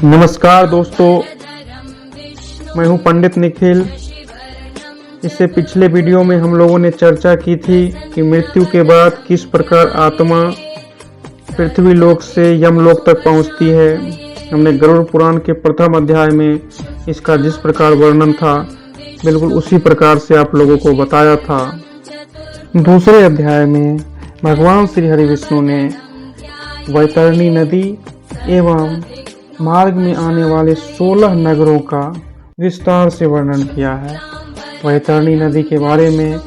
नमस्कार दोस्तों, मैं हूं पंडित निखिल। इससे पिछले वीडियो में हम लोगों ने चर्चा की थी कि मृत्यु के बाद किस प्रकार आत्मा पृथ्वी लोक से यमलोक तक पहुंचती है। हमने गरुड़ पुराण के प्रथम अध्याय में इसका जिस प्रकार वर्णन था, बिल्कुल उसी प्रकार से आप लोगों को बताया था। दूसरे अध्याय में भगवान श्री हरि विष्णु ने वैतरणी नदी एवं मार्ग में आने वाले 16 नगरों का विस्तार से वर्णन किया है। वैतरणी नदी के बारे में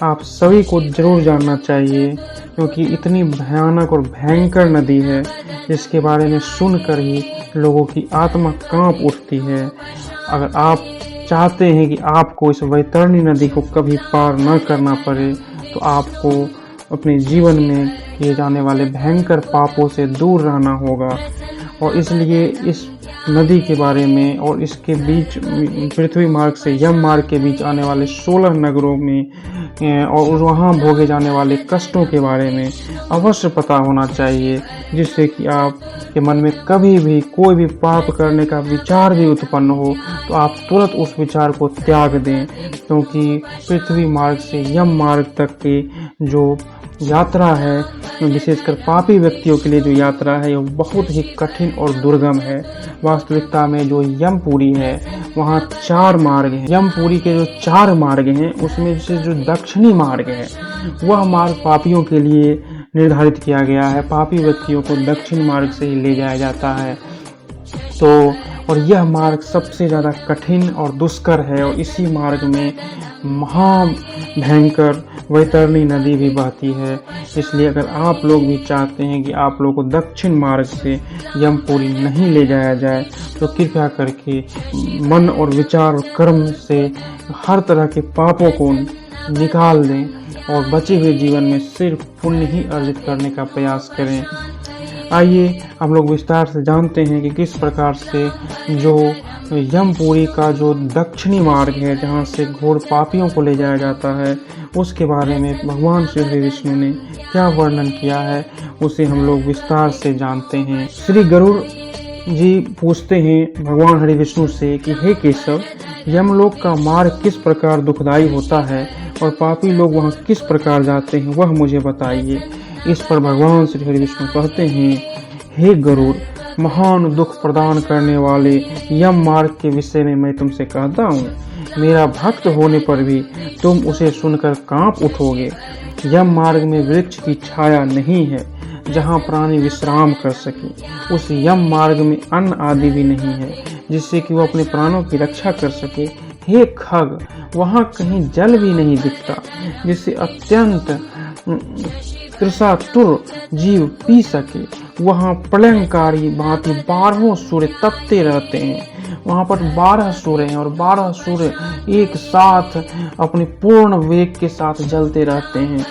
आप सभी को जरूर जानना चाहिए, क्योंकि इतनी भयानक और भयंकर नदी है जिसके बारे में सुनकर ही लोगों की आत्मा कांप उठती है। अगर आप चाहते हैं कि आपको इस वैतरणी नदी को कभी पार न करना पड़े, तो आपको अपने जीवन में किए जाने वाले भयंकर पापों से दूर रहना होगा। और इसलिए इस नदी के बारे में और इसके बीच पृथ्वी मार्ग से यम मार्ग के बीच आने वाले 16 नगरों में और वहाँ भोगे जाने वाले कष्टों के बारे में अवश्य पता होना चाहिए, जिससे कि आपके मन में कभी भी कोई भी पाप करने का विचार भी उत्पन्न हो तो आप तुरंत उस विचार को त्याग दें। क्योंकि पृथ्वी मार्ग से यम मार्ग तक की जो यात्रा है, विशेषकर पापी व्यक्तियों के लिए जो यात्रा है, वो बहुत ही कठिन और दुर्गम है। वास्तविकता में जो यमपुरी है, वहाँ 4 मार्ग हैं। यमपुरी के जो 4 मार्ग हैं, उसमें से जो दक्षिणी मार्ग है, वह मार्ग पापियों के लिए निर्धारित किया गया है। पापी व्यक्तियों को दक्षिण मार्ग से ही ले जाया जाता है। और यह मार्ग सबसे ज़्यादा कठिन और दुष्कर है, और इसी मार्ग में महाभयंकर वैतरणी नदी भी बहती है। इसलिए अगर आप लोग भी चाहते हैं कि आप लोगों को दक्षिण मार्ग से यमपुरी नहीं ले जाया जाए, तो कृपया करके मन और विचार और कर्म से हर तरह के पापों को निकाल दें और बचे हुए जीवन में सिर्फ पुण्य ही अर्जित करने का प्रयास करें। आइए हम लोग विस्तार से जानते हैं कि किस प्रकार से जो यमपुरी का जो दक्षिणी मार्ग है, जहाँ से घोर पापियों को ले जाया जाता है, उसके बारे में भगवान श्री हरि विष्णु ने क्या वर्णन किया है, उसे हम लोग विस्तार से जानते हैं। श्री गरुड़ जी पूछते हैं भगवान हरि विष्णु से कि हे केशव, यमलोक का मार्ग किस प्रकार दुखदाई होता है और पापी लोग वहाँ किस प्रकार जाते हैं, वह मुझे बताइए। इस पर भगवान श्री हरि विष्णु कहते हैं, हे गरुड़, महान दुख प्रदान करने वाले यम मार्ग के विषय में मैं तुमसे कहता हूँ। मेरा भक्त होने पर भी तुम उसे सुनकर कांप उठोगे। यम मार्ग में वृक्ष की छाया नहीं है जहाँ प्राणी विश्राम कर सके। उस यम मार्ग में अन्न आदि भी नहीं है जिससे कि वो अपने प्राणों की रक्षा कर सके। हे खग, वहाँ कहीं जल भी नहीं दिखता जिससे अत्यंत तृषातुर जीव पी सके। वहाँ प्रलयंकारी भांति 12 सूर्य तपते रहते हैं। वहाँ पर 12 सूर्य हैं और 12 सूर्य एक साथ अपने पूर्ण वेग के साथ जलते रहते हैं।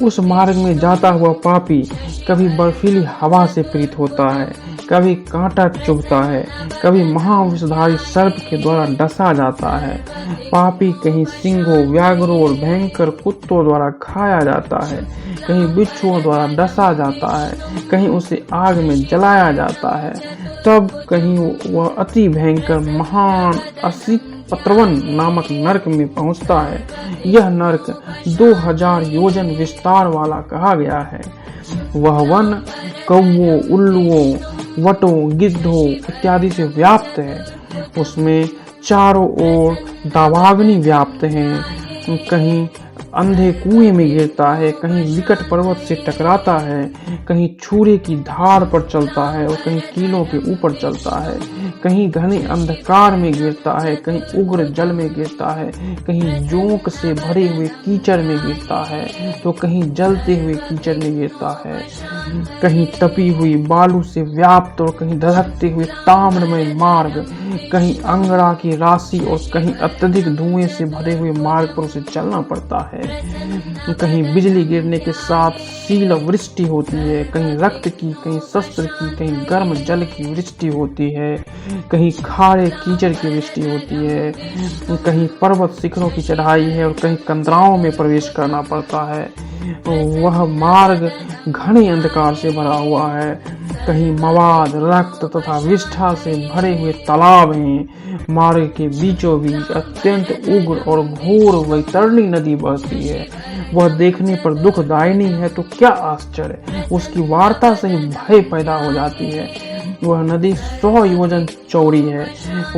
उस मार्ग में जाता हुआ पापी कभी बर्फीली हवा से पीड़ित होता है, कभी कांटा चुभता है, कभी महाविषधारी सर्प के द्वारा डसा जाता है। पापी कहीं सिंहों, व्याघ्रों और भयंकर कुत्तों द्वारा खाया जाता है, कहीं बिच्छुओं द्वारा डसा जाता है, कहीं उसे आग में जलाया जाता है, तब कहीं वह अति भयंकर महान असित पत्रवन नामक नरक में पहुंचता है। यह नरक 2000 योजन विस्तार वाला कहा गया है। वह वन कौओं, उल्लुओं, वटों, गिद्धों इत्यादि से व्याप्त है। उसमें चारों ओर दावाग्नि व्याप्त हैं। कहीं अंधे कुएं में गिरता है, कहीं विकट पर्वत से टकराता है, कहीं छुरे की धार पर चलता है और कहीं कीलों के ऊपर चलता है, कहीं घने अंधकार में गिरता है, कहीं उग्र जल में गिरता है, कहीं जोंक से भरे हुए कीचड़ में गिरता है, तो कहीं जलते हुए कीचड़ में गिरता है, कहीं तपी हुई बालू से व्याप्त और कहीं धधकते हुए ताम्रमय मार्ग, कहीं अंगड़ा की राशि और कहीं अत्यधिक धुएं से भरे हुए मार्ग पर उसे चलना पड़ता है। कहीं बिजली गिरने के साथ शील वृष्टि होती है, कहीं रक्त की, कहीं शस्त्र की, कहीं गर्म जल की वृष्टि होती है, कहीं खारे कीचड़ की वृष्टि होती है, कहीं पर्वत शिखरों की चढ़ाई है और कहीं कंदराओं में प्रवेश करना पड़ता है। वह मार्ग घने अंधकार से भरा हुआ है। कहीं मवाद, रक्त तथा विष्ठा से भरे हुए तालाब हैं। मार्ग के बीचों बीच अत्यंत उग्र और घोर वैतरणी नदी बहती है। वह देखने पर दुखदायिनी है तो क्या आश्चर्य, उसकी वार्ता से ही भय पैदा हो जाती है। वह नदी 100 योजन चौड़ी है।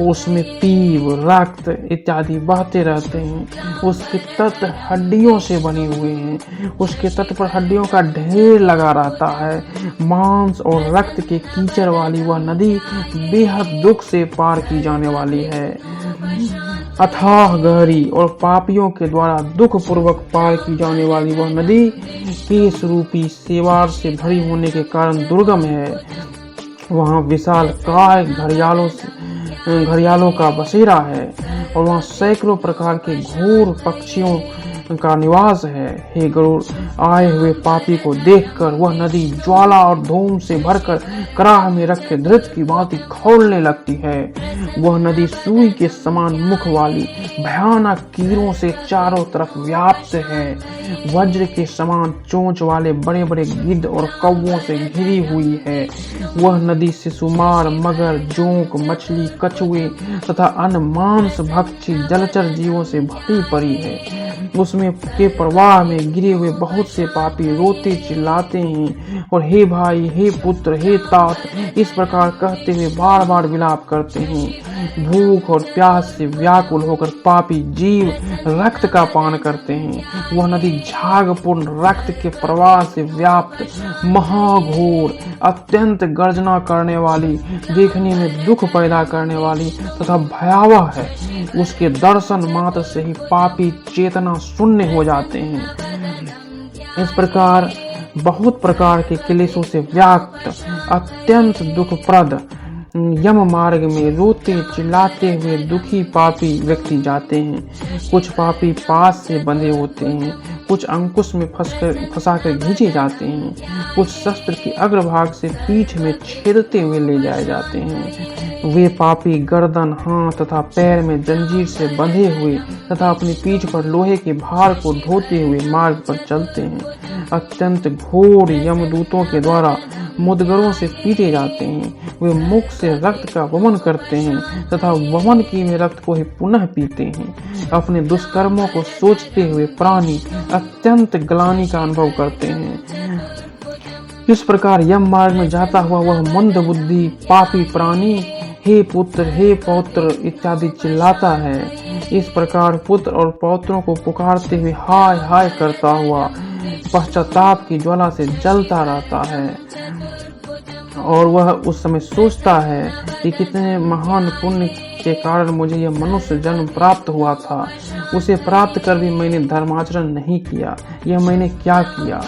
उसमें पीव, रक्त इत्यादि बहते रहते हैं। उसके तट हड्डियों से बने हुए हैं। उसके तट पर हड्डियों का ढेर लगा रहता है। मांस और रक्त के कीचड़ वाली वह नदी बेहद दुख से पार की जाने वाली है। अथाह गहरी और पापियों के द्वारा दुख पूर्वक पार की जाने वाली वह नदी केश रूपी सेवार से भरी होने के कारण दुर्गम है। वहाँ विशाल काय घड़ियालों का बसेरा है और वहाँ सैकड़ों प्रकार के घोर पक्षियों का निवास है। हे गरुड़, आए हुए पापी को देखकर वह नदी ज्वाला और धूम से भरकर कराह में रखे धृत की भांति खौलने लगती है। वह नदी सुई के समान मुख वाली भयानक कीड़ों से चारों तरफ व्याप्त है। वज्र के समान चोंच वाले बड़े बड़े गिद्ध और कौवों से घिरी हुई है। वह नदी शिशुमार, मगर, जोंक, मछली, कछुए तथा अन्य मांस भक्षी जलचर जीवों से भरी पड़ी है। उसमें के प्रवाह में गिरे हुए बहुत से पापी रोते चिल्लाते हैं और हे भाई, हे पुत्र, हे तात इस प्रकार कहते हुए बार बार विलाप करते हैं। भूख और प्यास से व्याकुल होकर पापी जीव रक्त का पान करते हैं। वह नदी झागपूर्ण रक्त के प्रवाह से व्याप्त महाघोर अत्यंत गर्जना करने वाली, देखने में दुख पैदा करने वाली तथा भयावह है। उसके दर्शन मात्र से ही पापी चेतना शून्य हो जाते हैं। इस प्रकार बहुत प्रकार के क्लेशों से व्याप्त अत्यंत दुखप्रद यम मार्ग में रोते चिल्लाते हुए दुखी पापी व्यक्ति जाते हैं। कुछ पापी पास से बंधे होते हैं, कुछ अंकुश में फंसाकर खींचे जाते हैं, कुछ शस्त्र के अग्रभाग से पीठ में छेदते हुए ले जाए जाते हैं। वे पापी गर्दन, हाथ तथा पैर में जंजीर से बंधे हुए तथा अपनी पीठ पर लोहे के भार को ढोते हुए मार्ग पर चलते हैं। अत्यंत घोर यमदूतों के द्वारा मुदगरों से पीटे जाते हैं। वे मुख से रक्त का वमन करते हैं तथा वमन की में रक्त को ही पुनः पीते हैं। अपने दुष्कर्मों को सोचते हुए प्राणी अत्यंत ग्लानि का अनुभव करते हैं। इस प्रकार यम मार्ग में जाता हुआ वह मंद बुद्धि पापी प्राणी हे पुत्र, हे पौत्र इत्यादि चिल्लाता है। इस प्रकार पुत्र और पौत्रों को पुकारते हुए हाय हाय करता हुआ पश्चाताप की ज्वाला से जलता रहता है। और वह उस समय सोचता है कि कितने महान पुण्य के कारण मुझे यह मनुष्य जन्म प्राप्त हुआ था। उसे प्राप्त कर भी मैंने धर्माचरण नहीं किया। यह मैंने क्या किया?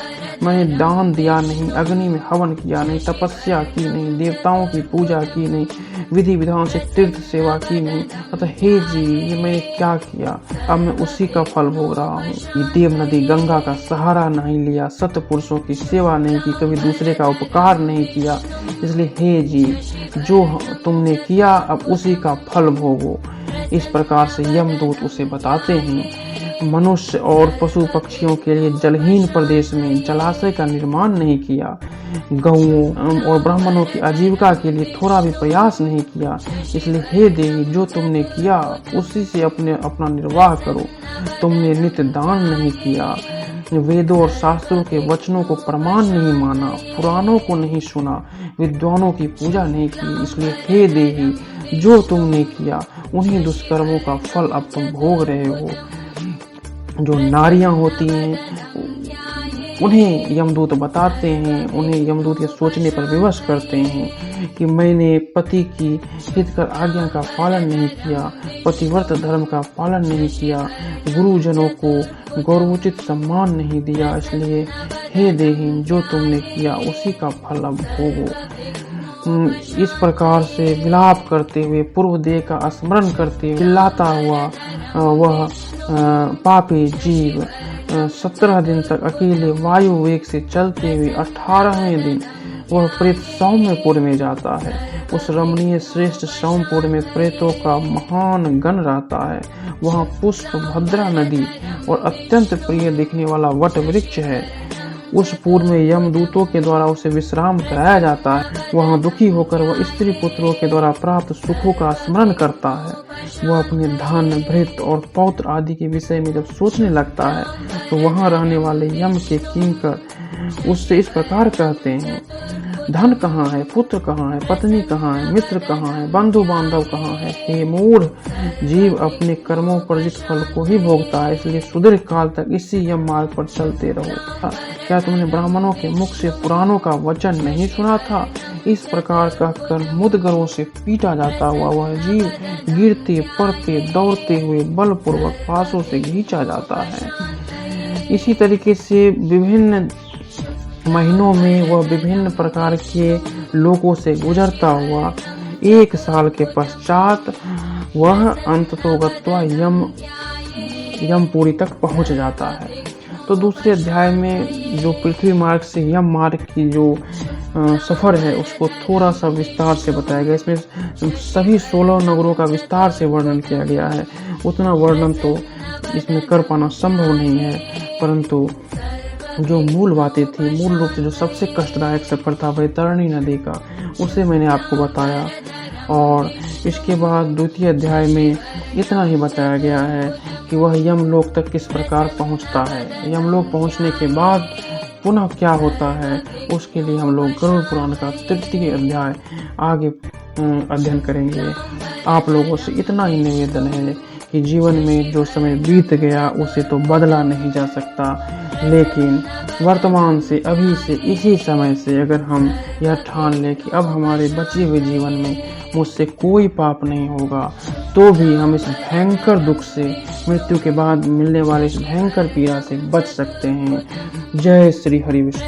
मैंने दान दिया नहीं, अग्नि में हवन किया नहीं, तपस्या की नहीं, देवताओं की पूजा की नहीं, विधि विधान से तीर्थ सेवा की नहीं। अतः हे जी, ये मैंने क्या किया? अब मैं उसी का फल भोग रहा हूँ। ये देव नदी गंगा का सहारा नहीं लिया, सत्य पुरुषों की सेवा नहीं की, कभी दूसरे का उपकार नहीं किया। इसलिए हे जी, जो तुमने किया अब उसी का फल भोगो। इस प्रकार से यमदूत उसे बताते हैं। मनुष्य और पशु पक्षियों के लिए जलहीन प्रदेश में जलाशय का निर्माण नहीं किया। गौओं और ब्राह्मणों की आजीविका के लिए थोड़ा भी प्रयास नहीं किया। इसलिए हे देवी, जो तुमने किया उसी से अपना निर्वाह करो। तुमने नित्य दान नहीं किया, वेदों और शास्त्रों के वचनों को प्रमाण नहीं माना, पुराणों को नहीं सुना, विद्वानों की पूजा नहीं की। इसलिए हे देवी, जो तुमने किया उन्हीं दुष्कर्मों का फल अब तुम भोग रहे हो। जो नारियां होती हैं उन्हें यमदूत बताते हैं, उन्हें यमदूत ये सोचने पर विवश करते हैं कि मैंने पति की हितकर आज्ञा का पालन नहीं किया, पतिव्रत धर्म का पालन नहीं किया, गुरुजनों को गौरवोचित सम्मान नहीं दिया। इसलिए हे देही, जो तुमने किया उसी का फल अब भोगो। इस प्रकार से विलाप करते हुए, पूर्व देह का स्मरण करते हुए चिल्लाता हुआ वह पापी जीव 17 दिन तक अकेले वायु वेग से चलते हुए 18वें दिन वह प्रेत सौम्यपुर में जाता है। उस रमणीय श्रेष्ठ सौम्यपुर में प्रेतों का महान गण रहता है। वहाँ पुष्प, भद्रा नदी और अत्यंत प्रिय दिखने वाला वट वृक्ष है। उस पुर में यमदूतों के द्वारा उसे विश्राम कराया जाता है। वहाँ दुखी होकर वह स्त्री पुत्रों के द्वारा प्राप्त सुखों का स्मरण करता है। वह अपने धन, भृत्य और पौत्र आदि के विषय में जब सोचने लगता है तो वहाँ रहने वाले यम के किंकर उससे इस प्रकार कहते हैं, धन कहाँ है, पुत्र कहाँ है, पत्नी कहाँ है, मित्र कहाँ है, बंधु बांधव कहाँ है। हे मूढ़, जीव अपने कर्मों पर जित फल को ही भोगता है, इसलिए सुदीर्घ काल तक इसी यम मार्ग पर चलते रहो। क्या तुमने ब्राह्मणों के मुख से पुराणों का वचन नहीं सुना था? इस प्रकार कहकर मुदगरों से पीटा जाता हुआ वह जीव गिरते पड़ते दौड़ते हुए बलपूर्वक पासों से खींचा जाता है। इसी तरीके से विभिन्न महीनों में वह विभिन्न प्रकार के लोगों से गुजरता हुआ 1 साल के पश्चात वह अंततोगत्वा यमपुरी तक पहुंच जाता है। तो दूसरे अध्याय में जो पृथ्वी मार्ग से यम मार्ग की जो सफ़र है उसको थोड़ा सा विस्तार से बताया गया। इसमें सभी 16 नगरों का विस्तार से वर्णन किया गया है। उतना वर्णन तो इसमें कर पाना संभव नहीं है, परंतु जो मूल बातें थी, मूल रूप से जो सबसे कष्टदायक सफ़र था वैतरणी नदी का, उसे मैंने आपको बताया। और इसके बाद द्वितीय अध्याय में इतना ही बताया गया है कि वह यमलोक तक किस प्रकार पहुंचता है। यमलोक पहुंचने के बाद पुनः क्या होता है, उसके लिए हम लोग गरुड़ पुराण का 3य अध्याय आगे अध्ययन करेंगे। आप लोगों से इतना ही निवेदन है कि जीवन में जो समय बीत गया उसे तो बदला नहीं जा सकता, लेकिन वर्तमान से, अभी से, इसी समय से अगर हम यह ठान लें कि अब हमारे बचे हुए जीवन में मुझसे कोई पाप नहीं होगा, तो भी हम इस भयंकर दुख से, मृत्यु के बाद मिलने वाले इस भयंकर पीड़ा से बच सकते हैं। जय श्री हरि विष्णु।